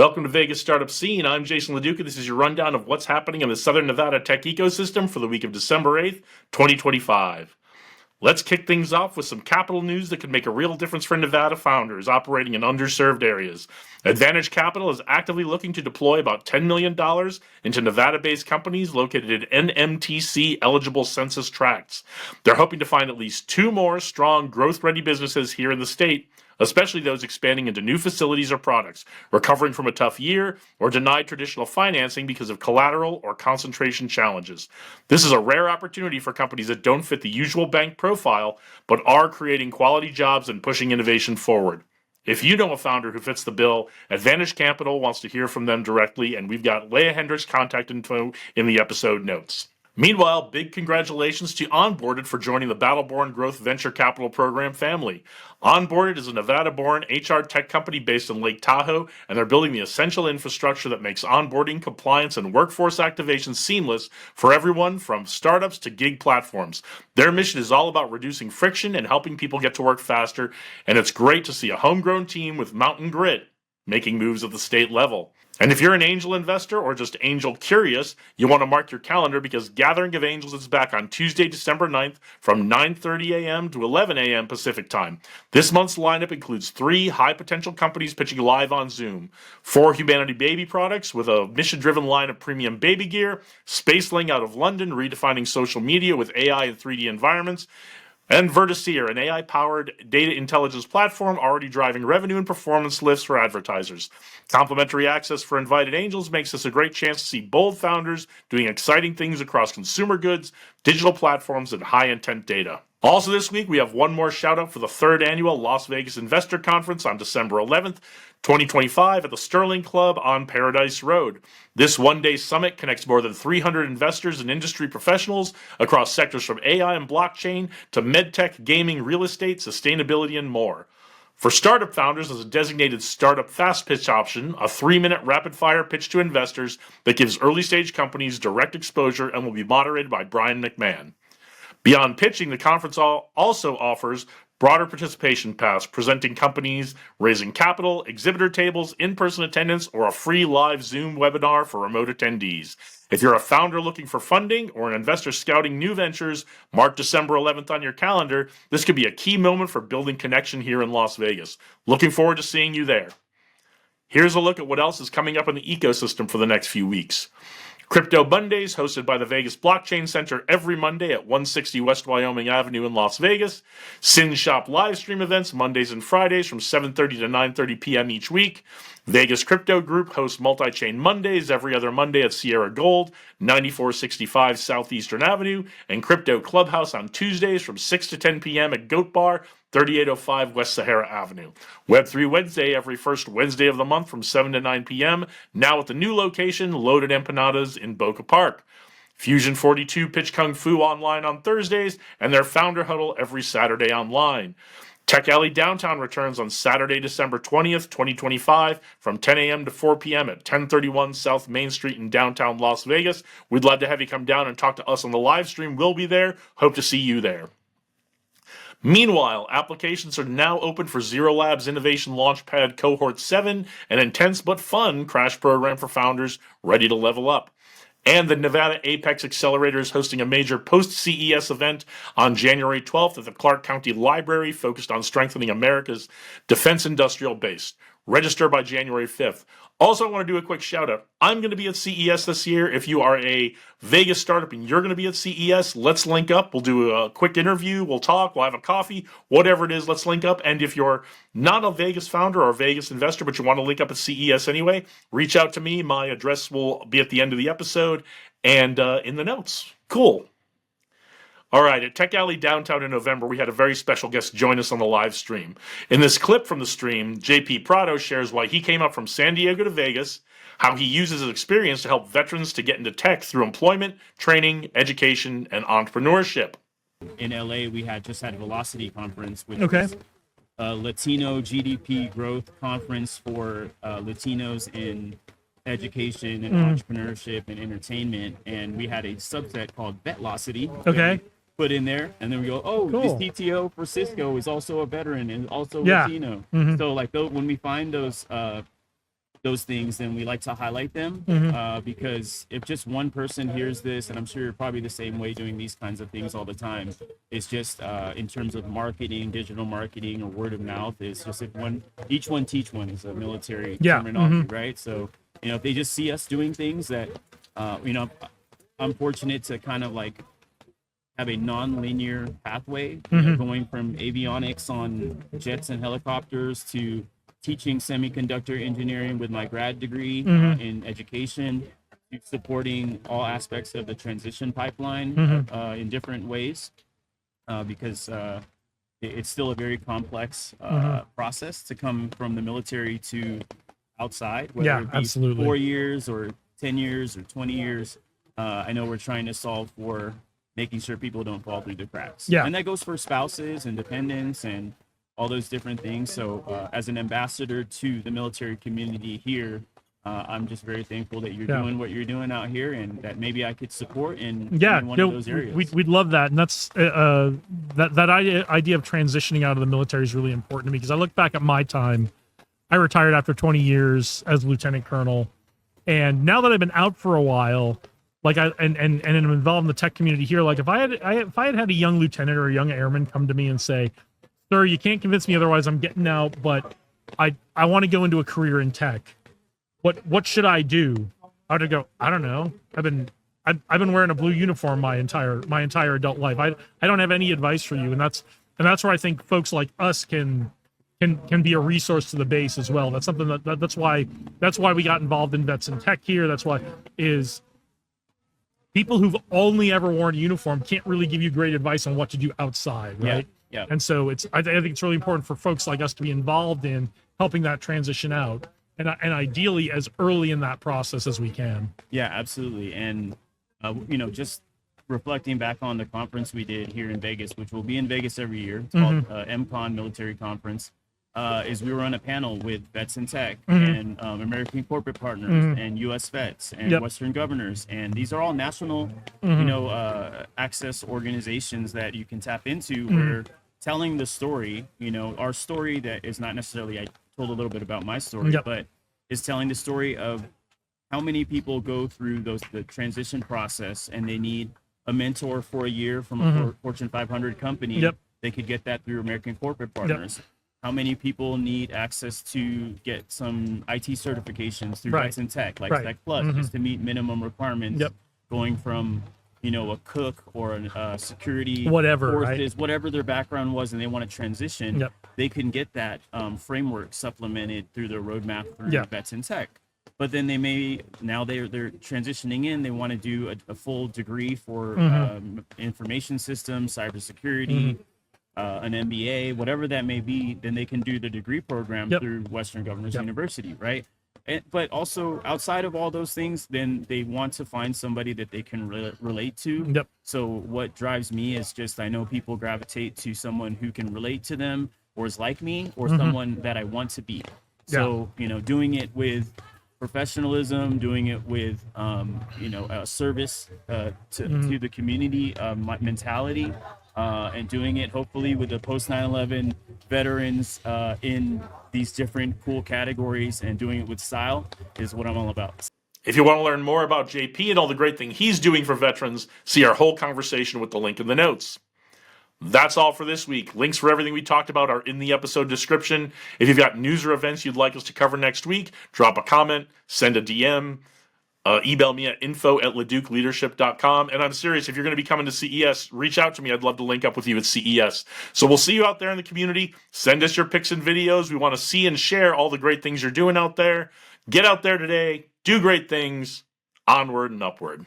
Welcome to Vegas Startup Scene. I'm Jason LeDuc, and this is your rundown of what's happening in the Southern Nevada tech ecosystem for the week of December 8th, 2025. Let's kick things off with some capital news that could make a real difference for Nevada founders operating in underserved areas. Advantage Capital is actively looking to deploy about $10 million into Nevada-based companies located in MTC-eligible census tracts. They're hoping to find at least 2 more strong, growth-ready businesses here in the state, especially those expanding into new facilities or products, recovering from a tough year, or denied traditional financing because of collateral or concentration challenges. This is a rare opportunity for companies that don't fit the usual bank profile, but are creating quality jobs and pushing innovation forward. If you know a founder who fits the bill, Advantage Capital wants to hear from them directly, and we've got Leah Hendricks' contact info in the episode notes. Meanwhile, big congratulations to Onboarded for joining the Battleborn Growth Venture Capital Program family. Onboarded is a Nevada-born HR tech company based in Lake Tahoe, and they're building the essential infrastructure that makes onboarding, compliance, and workforce activation seamless for everyone from startups to gig platforms. Their mission is all about reducing friction and helping people get to work faster, and it's great to see a homegrown team with mountain grit making moves at the state level. And if you're an angel investor or just angel curious, you want to mark your calendar because Gathering of Angels is back on Tuesday, December 9th from 9:30 a.m. to 11 a.m. Pacific time. This month's lineup includes 3 high-potential companies pitching live on Zoom, 4 Humanity Baby products with a mission-driven line of premium baby gear, Spaceling out of London redefining social media with AI and 3D environments, and Vertiseer, an AI-powered data intelligence platform already driving revenue and performance lifts for advertisers. Complimentary access for invited angels makes this a great chance to see bold founders doing exciting things across consumer goods, digital platforms, and high-intent data. Also this week, we have one more shout-out for the 3rd annual Las Vegas Investor Conference on December 11th, 2025 at the Sterling Club on Paradise Road. This one-day summit connects more than 300 investors and industry professionals across sectors from AI and blockchain to medtech, gaming, real estate, sustainability, and more. For startup founders, there's a designated startup fast pitch option, a 3-minute rapid-fire pitch to investors that gives early-stage companies direct exposure and will be moderated by Brian McMahon. Beyond pitching, the conference also offers broader participation paths, presenting companies, raising capital, exhibitor tables, in-person attendance, or a free live Zoom webinar for remote attendees. If you're a founder looking for funding or an investor scouting new ventures, mark December 11th on your calendar. This could be a key moment for building connection here in Las Vegas. Looking forward to seeing you there. Here's a look at what else is coming up in the ecosystem for the next few weeks. Crypto Mondays, hosted by the Vegas Blockchain Center every Monday at 160 West Wyoming Avenue in Las Vegas. Sin Shop live stream events Mondays and Fridays from 7:30 to 9:30 p.m. each week. Vegas Crypto Group hosts Multi-Chain Mondays every other Monday at Sierra Gold, 9465 Southeastern Avenue, and Crypto Clubhouse on Tuesdays from 6 to 10 p.m. at Goat Bar, 3805 West Sahara Avenue. Web3 Wednesday every first Wednesday of the month from 7 to 9 p.m., now at the new location, Loaded Empanadas in Boca Park. Fusion 42 Pitch Kung Fu online on Thursdays, and their founder huddle every Saturday online. Tech Alley Downtown returns on Saturday, December 20th, 2025 from 10 a.m. to 4 p.m. at 1031 South Main Street in downtown Las Vegas. We'd love to have you come down and talk to us on the live stream. We'll be there. Hope to see you there. Meanwhile, applications are now open for Zero Labs Innovation Launchpad Cohort 7, an intense but fun crash program for founders ready to level up. And the Nevada Apex Accelerator is hosting a major post-CES event on January 12th at the Clark County Library focused on strengthening America's defense industrial base. Register by January 5th. Also, I want to do a quick shout out. I'm going to be at CES this year. If you are a Vegas startup and you're going to be at CES, let's link up. We'll do a quick interview. We'll talk. We'll have a coffee. Whatever it is, let's link up. And if you're not a Vegas founder or a Vegas investor, but you want to link up at CES anyway, reach out to me. My address will be at the end of the episode and in the notes. Cool. All right, at Tech Alley Downtown in November, we had a very special guest join us on the live stream. In this clip from the stream, JP Prado shares why he came up from San Diego to Vegas, how he uses his experience to help veterans to get into tech through employment, training, education, and entrepreneurship. In LA, we just had Velocity Conference, which is a Latino GDP growth conference for Latinos in education and entrepreneurship and entertainment. And we had a subset called Vetlocity. Okay. Put in there, and then we go, oh, cool. This CTO for Cisco is also a veteran and also Latino. So like when we find those those things, then we like to highlight them, because if just one person hears this, and I'm sure you're probably the same way doing these kinds of things all the time, it's just in terms of marketing, digital marketing, or word of mouth, it's just each one teach one is a military terminology, right? So, if they just see us doing things that, I'm fortunate to kind of like have a non-linear pathway, going from avionics on jets and helicopters to teaching semiconductor engineering with my grad degree in education, to supporting all aspects of the transition pipeline in different ways, because it's still a very complex process to come from the military to outside, whether it be 4 years or 10 years or 20 years. I know we're trying to solve for making sure people don't fall through the cracks. And that goes for spouses and dependents and all those different things. So as an ambassador to the military community here, I'm just very thankful that you're doing what you're doing out here, and that maybe I could support in one of those areas. We'd love that. And that's that idea of transitioning out of the military is really important to me, because I look back at my time. I retired after 20 years as lieutenant colonel. And now that I've been out for a while, like I'm involved in the tech community here, like if I had a young lieutenant or a young airman come to me and say, "Sir, you can't convince me otherwise, I'm getting out, but I want to go into a career in tech. What should I do?" I would go, "I don't know. I've been wearing a blue uniform my entire adult life. I don't have any advice for you." And that's where I think folks like us can be a resource to the base as well. That's something that's why we got involved in Vets in Tech here. That's why is people who've only ever worn a uniform can't really give you great advice on what to do outside, right? Yeah. And so I think it's really important for folks like us to be involved in helping that transition out, and ideally as early in that process as we can. Yeah, absolutely. And just reflecting back on the conference we did here in Vegas, which will be in Vegas every year, it's called MCON Military Conference. Is we were on a panel with Vets in Tech and American corporate partners and U.S. vets and Western governors, and these are all national, access organizations that you can tap into. Where telling the story, our story that is not necessarily, I told a little bit about my story, but is telling the story of how many people go through the transition process, and they need a mentor for a year from a Fortune 500 company. They could get that through American corporate partners. How many people need access to get some IT certifications through Vets in Tech, like Tech Plus, just to meet minimum requirements, going from, a cook or a security forces, whatever their background was, and they want to transition, they can get that framework supplemented through their roadmap through Vets in Tech. But then they're transitioning in, they want to do a full degree for information systems, cybersecurity, an MBA, whatever that may be, then they can do the degree program through Western Governors University, right? But also outside of all those things, then they want to find somebody that they can relate to. So what drives me is just, I know people gravitate to someone who can relate to them or is like me, or someone that I want to be. So, doing it with professionalism, doing it with, a service to the community mentality, and doing it hopefully with the post 9/11 veterans in these different cool categories, and doing it with style is what I'm all about. If you want to learn more about JP and all the great thing he's doing for veterans, see our whole conversation with the link in the notes. That's all for this week. Links for everything we talked about are in the episode description. If you've got news or events you'd like us to cover next week, drop a comment, send a DM, email me at info@leducleadership.com. And I'm serious, if you're going to be coming to CES, reach out to me. I'd love to link up with you at CES. So we'll see you out there in the community. Send us your pics and videos. We want to see and share all the great things you're doing out there. Get out there today. Do great things. Onward and upward.